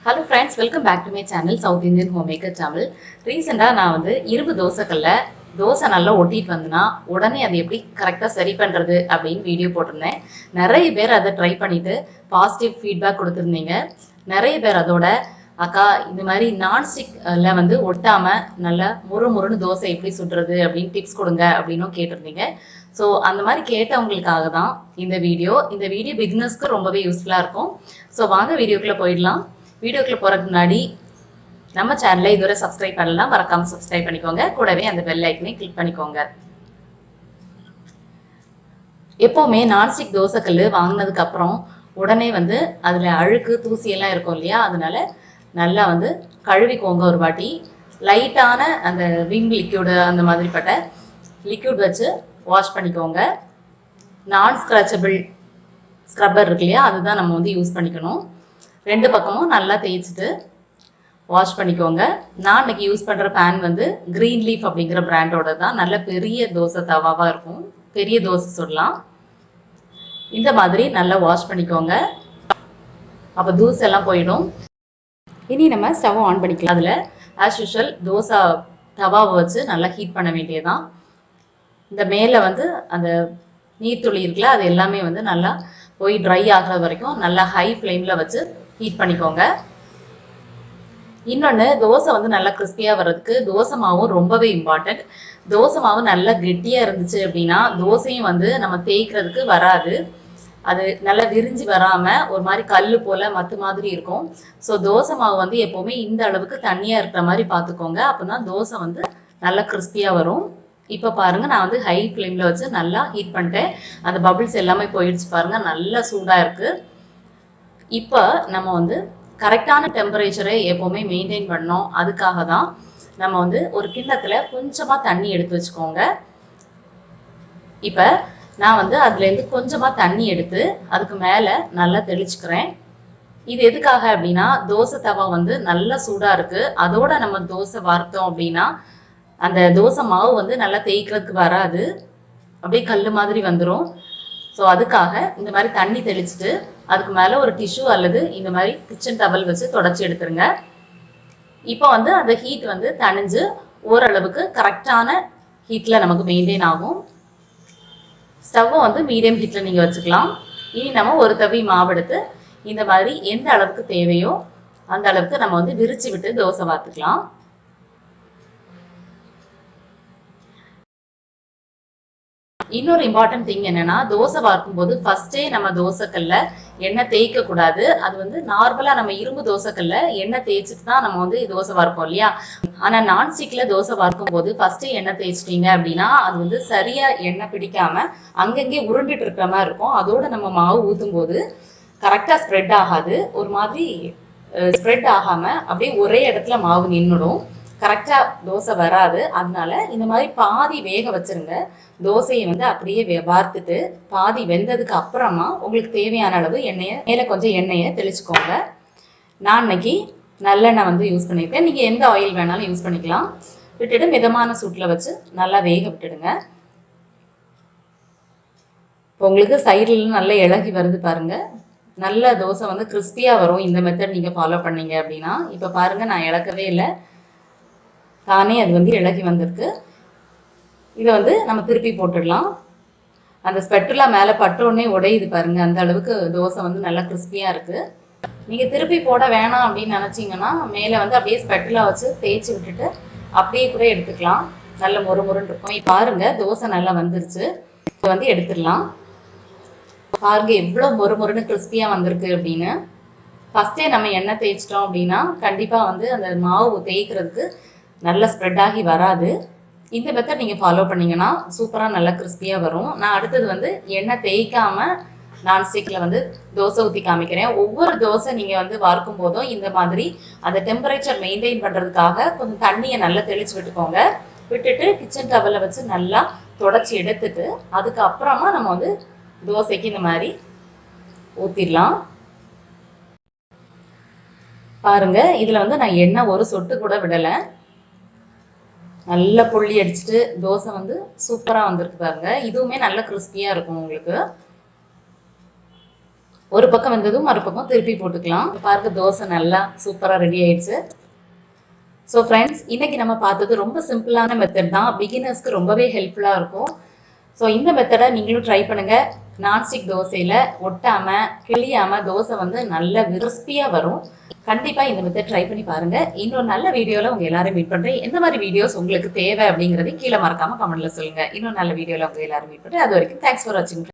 Hello friends, welcome back to my channel South Indian Homemaker channel. Recently நான் வந்து இரும்பு தோசைக்கல்ல தோசை நல்லா ஒட்டிட்டு வந்தனா உடனே அதை எப்படி கரெக்ட்டா சரி பண்றது அப்படினு வீடியோ போட்டுருந்தேன். நிறைய பேர் அதை ட்ரை பண்ணிட்டு பாசிட்டிவ் ஃபீட்பேக் கொடுத்திருந்தீங்க. நிறைய பேர் அதோட அக்கா இந்த மாதிரி நான்ஸ்டிக்ல வந்து ஒட்டாம நல்லா முறுமுறுன்னு தோசை எப்படி சுடுறது அப்படின்னு டிப்ஸ் கொடுங்க அப்படின்னும் கேட்டிருந்தீங்க. ஸோ அந்த மாதிரி கேட்டவங்களுக்காக தான் இந்த வீடியோ பிகினர்ஸ்க்கு ரொம்பவே யூஸ்ஃபுல்லாக இருக்கும். ஸோ வாங்க வீடியோக்குள்ளே போயிடலாம். வீடியோக்குள்ள போறதுக்கு முன்னாடி நம்ம சேனலை இதுவரை சப்ஸ்கிரைப் பண்ணலாம், மறக்காம சப்ஸ்கிரைப் பண்ணிக்கோங்க. கூடவே அந்த பெல் ஐக்கனை கிளிக் பண்ணிக்கோங்க. எப்பவுமே நான்ஸ்டிக் தோசைக்கல் வாங்கினதுக்கு அப்புறம் உடனே வந்து அதுல அழுக்கு தூசி எல்லாம் இருக்கும் இல்லையா, அதனால நல்லா வந்து கழுவிக்கோங்க. ஒரு வாட்டி லைட்டான அந்த விம் லிக்யூடு அந்த மாதிரிப்பட்ட லிக்யூட் வச்சு வாஷ் பண்ணிக்கோங்க. நான் ஸ்க்ராச்சபிள் ஸ்க்ரப்பர் இருக்கு இல்லையா, அதுதான் நம்ம வந்து யூஸ் பண்ணிக்கணும். ரெண்டு பக்கமும் நல்லா தேய்ச்சிட்டு வாஷ் பண்ணிக்கோங்க. நான் இன்னைக்கு யூஸ் பண்ணுற பேன் வந்து கிரீன் லீஃப் அப்படிங்கிற பிராண்டோட தான். நல்ல பெரிய தோசை தவாவாக இருக்கும், பெரிய தோசை சுடலாம். இந்த மாதிரி நல்லா வாஷ் பண்ணிக்கோங்க, அப்போ தூசு எல்லாம் போயிடும். இனி நம்ம ஸ்டவ் ஆன் பண்ணிக்கலாம். அதில் ஆஸ் யூஷுவல் தோசை தவாவை வச்சு நல்லா ஹீட் பண்ண வேண்டியதான். இந்த மேலே வந்து அந்த நீர்த்துளி இருக்குல்ல, அது எல்லாமே வந்து நல்லா போய் ட்ரை ஆகிற வரைக்கும் நல்லா ஹை ஃப்ளேமில் வச்சு ஹீட் பண்ணிக்கோங்க. இன்னொன்று, தோசை வந்து நல்லா கிறிஸ்பியாக வர்றதுக்கு தோசை மாவும் ரொம்பவே இம்பார்ட்டன்ட். தோசை மாவு நல்லா கெட்டியாக இருந்துச்சு அப்படின்னா தோசையும் வந்து நம்ம தேய்க்கிறதுக்கு வராது. அது நல்லா விரிஞ்சு வராமல் ஒரு மாதிரி கல் போல் மற்ற மாதிரி இருக்கும். ஸோ தோசை மாவு வந்து எப்போவுமே இந்த அளவுக்கு தண்ணியாக இருக்கிற மாதிரி பார்த்துக்கோங்க. அப்போ தான் தோசை வந்து நல்லா கிறிஸ்பியாக வரும். இப்போ பாருங்கள், நான் வந்து ஹை ஃப்ளேமில் வச்சு நல்லா ஹீட் பண்ணிட்டேன். அந்த பபிள்ஸ் எல்லாமே போயிடுச்சு பாருங்கள், நல்லா சூடாக இருக்குது. இப்போ நம்ம வந்து கரெக்டான டெம்பரேச்சரை எப்போவுமே மெயின்டைன் பண்ணோம். அதுக்காக தான் நம்ம வந்து ஒரு கிண்ணத்தில் கொஞ்சமாக தண்ணி எடுத்து வச்சுக்கோங்க. இப்போ நான் வந்து அதுலேருந்து கொஞ்சமாக தண்ணி எடுத்து அதுக்கு மேலே நல்லா தெளிச்சுக்கிறேன். இது எதுக்காக அப்படின்னா, தோசை தவா வந்து நல்லா சூடாக இருக்குது. அதோட நம்ம தோசை வார்த்தோம் அப்படின்னா அந்த தோசை மாவு வந்து நல்லா தேய்க்கிறதுக்கு வராது, அப்படியே கல் மாதிரி வந்துடும். ஸோ அதுக்காக இந்த மாதிரி தண்ணி தெளிச்சுட்டு அதுக்கு மேலே ஒரு டிஷ்யூ அல்லது இந்த மாதிரி கிச்சன் டவல் வச்சு தொடச்சி எடுத்துருங்க. இப்போ வந்து அந்த ஹீட் வந்து தணிஞ்சு ஓரளவுக்கு கரெக்டான ஹீட்டில் நமக்கு மெயின்டைன் ஆகும். ஸ்டவ்வை வந்து மீடியம் ஹீட்டில் நீங்கள் வச்சுக்கலாம். இனி நம்ம ஒரு தவி மாவு எடுத்து இந்த மாதிரி எந்த அளவுக்கு தேவையோ அந்த அளவுக்கு நம்ம வந்து விரிச்சு விட்டு தோசை வார்த்துக்கலாம். இன்னொரு இம்பார்ட்டன்ட் திங் என்னன்னா, தோசை வார்க்கும் போது ஃபர்ஸ்டே நம்ம தோசைக்கல்ல எண்ணெய் தேய்க்க கூடாது. அது வந்து நார்மலா நம்ம இரும்பு தோசைக்கல்ல எண்ணெய் தேய்ச்சிட்டு தான் நம்ம வந்து தோசை வார்ப்போம் இல்லையா. ஆனா நான்ஸ்டிக்ல தோசை வார்க்கும் போது ஃபர்ஸ்டே எண்ணெய் தேய்ச்சிட்டீங்க அப்படின்னா அது வந்து சரியா எண்ணெய் பிடிக்காம அங்கங்கே உருண்டுட்டு இருக்கிற மாதிரி இருக்கும். அதோட நம்ம மாவு ஊற்றும் போது கரெக்டா ஸ்ப்ரெட் ஆகாது, ஒரு மாதிரி ஸ்ப்ரெட் ஆகாம அப்படியே ஒரே இடத்துல மாவு நின்றுடும், கரெக்டா தோசை வராது. அதனால இந்த மாதிரி பாதி வேக வச்சிருங்க. தோசையை வந்து அப்படியே வார்த்துட்டு பாதி வெந்ததுக்கு அப்புறமா உங்களுக்கு தேவையான அளவு மேலே கொஞ்சம் எண்ணெயை தெளிச்சுக்கோங்க. நான் இன்னைக்கு நல்லெண்ணெய் வந்து யூஸ் பண்ணியிருக்கேன். நீங்கள் எந்த ஆயில் வேணாலும் யூஸ் பண்ணிக்கலாம். விட்டுட்டு மிதமான சூட்டில் வச்சு நல்லா வேக விட்டுடுங்க. இப்போ உங்களுக்கு சைடில் நல்லா இலகி வருது பாருங்க, நல்ல தோசை வந்து கிறிஸ்பியாக வரும். இந்த மெத்தட் நீங்கள் ஃபாலோ பண்ணீங்க அப்படின்னா. இப்போ பாருங்கள், நான் இழக்கவே இல்லை, தானே அது வந்து இலகி வந்திருக்கு. இதை வந்து நம்ம திருப்பி போட்டுடலாம். அந்த ஸ்பெட்டுலா மேலே பட்டோடனே உடையுது பாருங்க, அந்த அளவுக்கு தோசை வந்து நல்லா கிறிஸ்பியாக இருக்குது. நீங்கள் திருப்பி போட வேணாம் அப்படின்னு நினச்சிங்கன்னா மேலே வந்து அப்படியே ஸ்பெட்டுலா வச்சு தேய்ச்சி விட்டுட்டு அப்படியே கூட எடுத்துக்கலாம், நல்ல மொறுமொறுன்னு இருக்கும். இப்போ பாருங்க, தோசை நல்லா வந்துருச்சு. இதை வந்து எடுத்துடலாம். பாருங்க எவ்வளோ மொறுமொறுன்னு கிறிஸ்பியாக வந்திருக்கு அப்படின்னு. ஃபஸ்ட்டே நம்ம எண்ணெய் தேய்ச்சிட்டோம் அப்படின்னா கண்டிப்பாக வந்து அந்த மாவு தேய்க்கிறதுக்கு நல்லா ஸ்ப்ரெட் ஆகி வராது. இந்த மெத்தட் நீங்கள் ஃபாலோ பண்ணிங்கன்னா சூப்பராக நல்லா கிறிஸ்பியாக வரும். நான் அடுத்தது வந்து எண்ணெய் தேய்க்காமல் நான்ஸ்டிக்கில் வந்து தோசை ஊற்றி காமிக்கிறேன். ஒவ்வொரு தோசை நீங்கள் வந்து வார்க்கும் போதும் இந்த மாதிரி அந்த டெம்பரேச்சர் மெயின்டைன் பண்ணுறதுக்காக கொஞ்சம் தண்ணியை நல்லா தெளித்து விட்டுக்கோங்க. விட்டுட்டு கிச்சன் டவலில் வச்சு நல்லா தொடச்சி எடுத்துட்டு அதுக்கப்புறமா நம்ம வந்து தோசைக்கு இந்த மாதிரி ஊற்றிடலாம். பாருங்கள், இதில் வந்து நான் எண்ணெய் ஒரு சொட்டு கூட விடலை, நல்லா புள்ளி அடிச்சுட்டு தோசை வந்து சூப்பராக வந்திருக்கு பாருங்க. இதுவுமே நல்ல கிறிஸ்பியாக இருக்கும் உங்களுக்கு. ஒரு பக்கம் வந்ததும் மறுபக்கம் திருப்பி போட்டுக்கலாம். பாருங்க தோசை நல்லா சூப்பரா ரெடி ஆயிடுச்சு. ஸோ ஃப்ரெண்ட்ஸ், இன்னைக்கு நம்ம பார்த்தது ரொம்ப சிம்பிளான மெத்தட் தான். பிகினர்ஸ்க்கு ரொம்பவே ஹெல்ப்ஃபுல்லாக இருக்கும். ஸோ இந்த மெத்தடை நீங்களும் ட்ரை பண்ணுங்க. நான்ஸ்டிக் தோசையில ஒட்டாம கிளியாம தோசை வந்து நல்ல கிறிஸ்பியாக வரும். கண்டிப்பா இந்த மெத்தட் ட்ரை பண்ணி பாருங்க. இன்னொரு நல்ல வீடியோல உங்க எல்லாரும் மீட் பண்றேன். எந்த மாதிரி வீடியோஸ் உங்களுக்கு தேவை அப்படிங்கறதை கீழே மறக்காம கமெண்ட்ல சொல்லுங்க. இன்னொரு நல்ல வீடியோல உங்க எல்லாரும் மீட் பண்றேன். அது வரைக்கும் தேங்க்ஸ் ஃபார் வாட்சிங்.